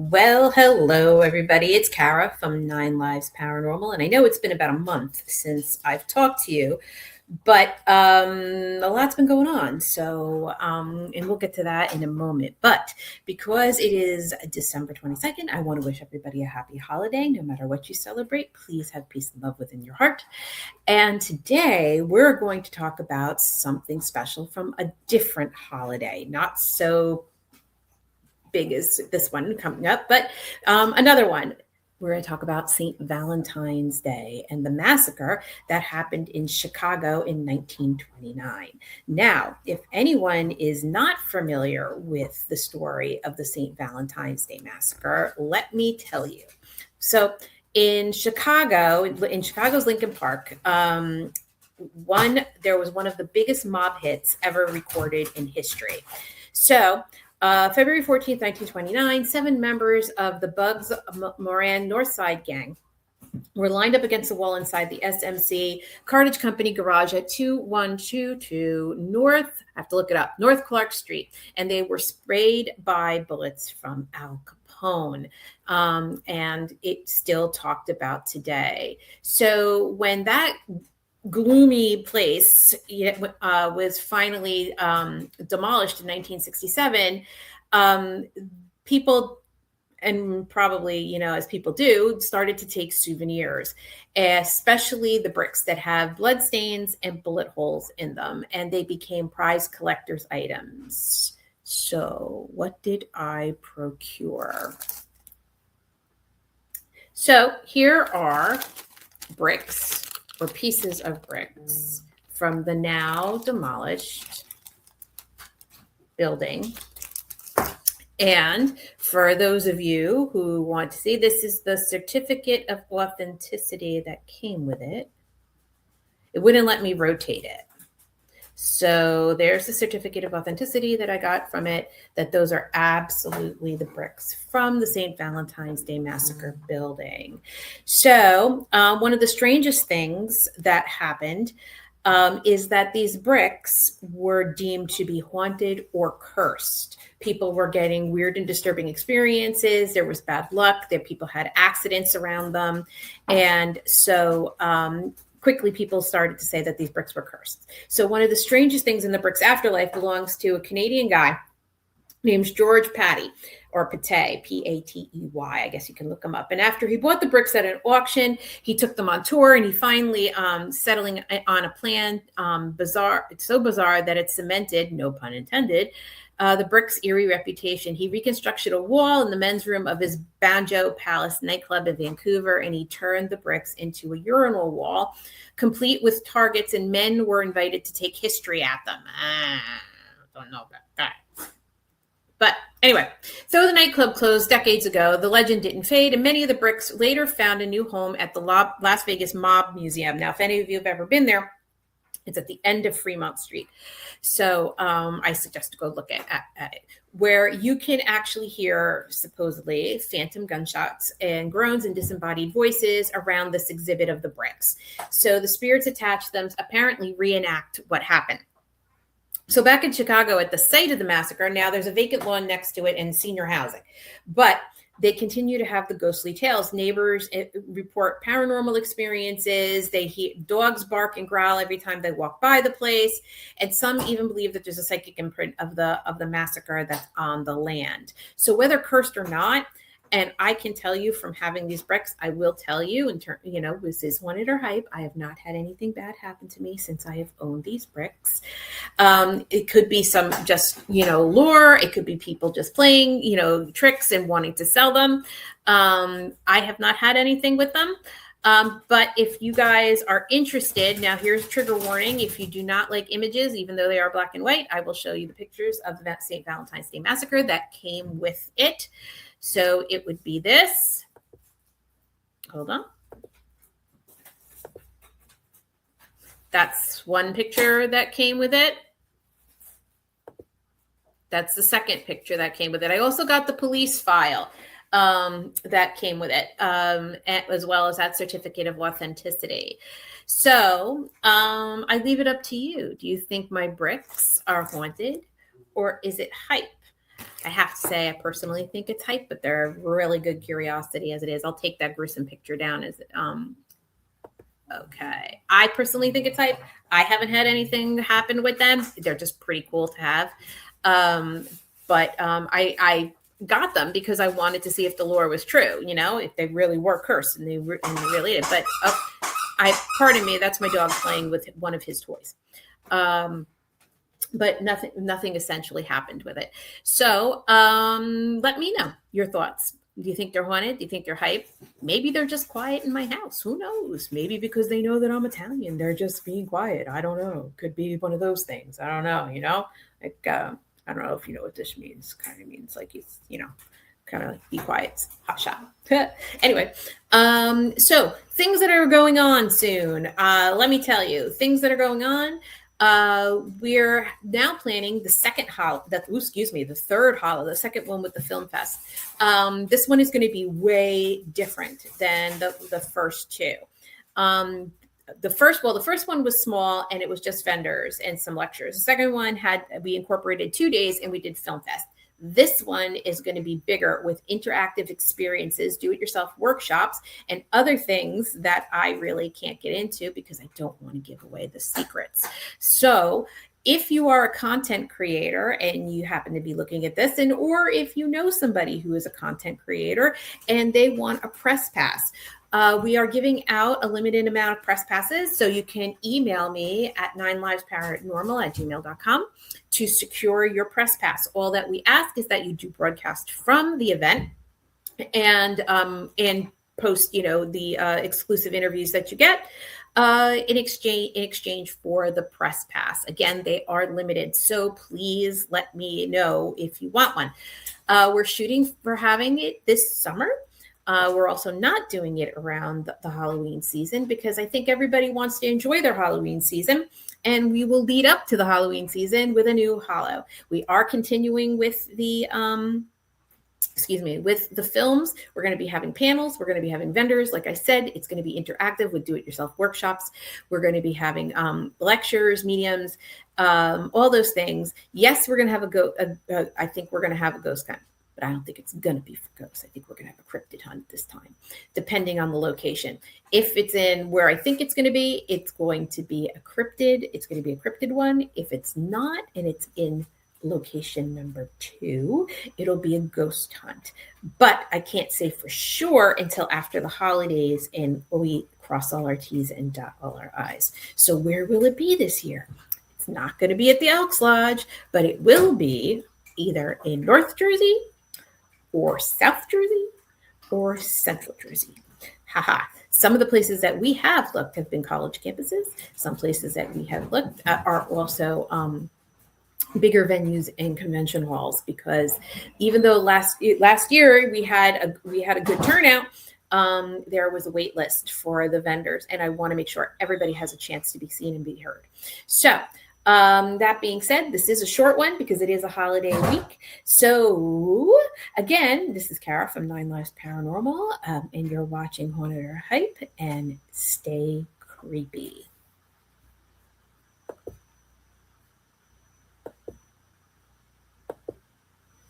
Well, hello, everybody. It's Kara from Nine Lives Paranormal. And I know it's been about a month since I've talked to you, but a lot's been going on. And we'll get to that in a moment. But because it is December 22nd, I want to wish everybody a happy holiday. No matter what you celebrate, please have peace and love within your heart. And today we're going to talk about something special from a different holiday, not so big as this one coming up, but another one. We're going to talk about St. Valentine's Day and the massacre that happened in Chicago in 1929. Now, if anyone is not familiar with the story of the St. Valentine's Day massacre, let me tell you. So in Chicago's Lincoln Park, there was one of the biggest mob hits ever recorded in history. So February 14th, 1929, 7 members of the Bugs Moran Northside Gang were lined up against the wall inside the SMC Cartage Company garage at 2122 North Clark Street. And they were sprayed by bullets from Al Capone. And it's still talked about today. So when that gloomy place was finally demolished in 1967, people, and probably, as people do, started to take souvenirs, especially the bricks that have blood stains and bullet holes in them, and they became prized collector's items. So what did I procure? So here are bricks or pieces of bricks from the now demolished building. And for those of you who want to see, this is the certificate of authenticity that came with it. It wouldn't let me rotate it. So there's the certificate of authenticity that I got from it, that those are absolutely the bricks from the St. Valentine's Day Massacre building. So one of the strangest things that happened is that these bricks were deemed to be haunted or cursed. People were getting weird and disturbing experiences. There was bad luck. People had accidents around them. And so quickly, people started to say that these bricks were cursed. So one of the strangest things in the bricks afterlife belongs to a Canadian guy named George Patey, or Patey, Patey. I guess you can look him up. And after he bought the bricks at an auction, he took them on tour, and he finally settling on a plan, bizarre. It's so bizarre that it's cemented, no pun intended, the bricks' eerie reputation. He reconstructed a wall in the men's room of his Banjo Palace nightclub in Vancouver, and he turned the bricks into a urinal wall, complete with targets, and men were invited to take history at them. Don't know about that. But anyway, so the nightclub closed decades ago. The legend didn't fade, and many of the bricks later found a new home at the Las Vegas Mob Museum. Now, if any of you have ever been there, it's at the end of Fremont Street. So I suggest to go look at it, where you can actually hear, supposedly, phantom gunshots and groans and disembodied voices around this exhibit of the bricks. So the spirits attached to them apparently reenact what happened. So back in Chicago, at the site of the massacre, now there's a vacant lawn next to it and senior housing. But they continue to have the ghostly tales. Neighbors report paranormal experiences. They hear dogs bark and growl every time they walk by the place. And some even believe that there's a psychic imprint of the massacre that's on the land. So whether cursed or not, and I can tell you from having these bricks, I will tell you, this is one at or hype. I have not had anything bad happen to me since I have owned these bricks. It could be some just, lure. It could be people just playing, tricks and wanting to sell them. I have not had anything with them. But if you guys are interested, now here's trigger warning. If you do not like images, even though they are black and white, I will show you the pictures of the St. Valentine's Day Massacre that came with it. So it would be this. Hold on. That's one picture that came with it. That's the second picture that came with it. I also got the police file that came with it, as well as that certificate of authenticity. So I leave it up to you. Do you think my bricks are haunted, or is it hype? I have to say, I personally think it's hype, but they're a really good curiosity as it is. I'll take that gruesome picture down as okay. I personally think it's hype. I haven't had anything happen with them. They're just pretty cool to have. But I got them because I wanted to see if the lore was true, if they really were cursed and they really did. But pardon me, that's my dog playing with one of his toys. But nothing essentially happened with it. So let me know your thoughts. Do you think they're haunted? Do you think they're hype? Maybe they're just quiet in my house. Who knows? Maybe because they know that I'm Italian, they're just being quiet. I don't know. Could be one of those things. I don't know. Like I don't know if you know what this means. Kind of means like it's kind of like be quiet, hot shot. Anyway, so things that are going on soon. Let me tell you, things that are going on. We're now planning the second the third holiday, the second one with the film fest. This one is going to be way different than the first two. The first one was small and it was just vendors and some lectures. The second one we incorporated 2 days and we did film fest. This one is going to be bigger with interactive experiences, do-it-yourself workshops, and other things that I really can't get into because I don't want to give away the secrets. So if you are a content creator and you happen to be looking at this, or if you know somebody who is a content creator and they want a press pass, we are giving out a limited amount of press passes. So you can email me at 9livesparanormal@gmail.com to secure your press pass. All that we ask is that you do broadcast from the event and post, the exclusive interviews that you get in exchange for the press pass. Again, they are limited. So please let me know if you want one. We're shooting for having it this summer. We're also not doing it around the Halloween season because I think everybody wants to enjoy their Halloween season, and we will lead up to the Halloween season with a new Hallow. We are continuing with the films. We're going to be having panels. We're going to be having vendors. Like I said, it's going to be interactive with do-it-yourself workshops. We're going to be having lectures, mediums, all those things. Yes, we're going to have I think we're going to have a ghost hunt. But I don't think it's going to be for ghosts. I think we're going to have a cryptid hunt this time, depending on the location. If it's in where I think it's going to be, it's going to be a cryptid. It's going to be a cryptid one. If it's not, and it's in location number 2, it'll be a ghost hunt. But I can't say for sure until after the holidays and we cross all our T's and dot all our I's. So where will it be this year? It's not going to be at the Elks Lodge, but it will be either in North Jersey, or South Jersey, or Central Jersey. Haha. Some of the places that we have looked have been college campuses. Some places that we have looked at are also bigger venues and convention halls, because even though last year we had a good turnout, there was a wait list for the vendors, and I want to make sure everybody has a chance to be seen and be heard. So that being said, this is a short one because it is a holiday week. So again, this is Kara from 9 Lives Paranormal, and you're watching Haunted or Hype, and stay creepy.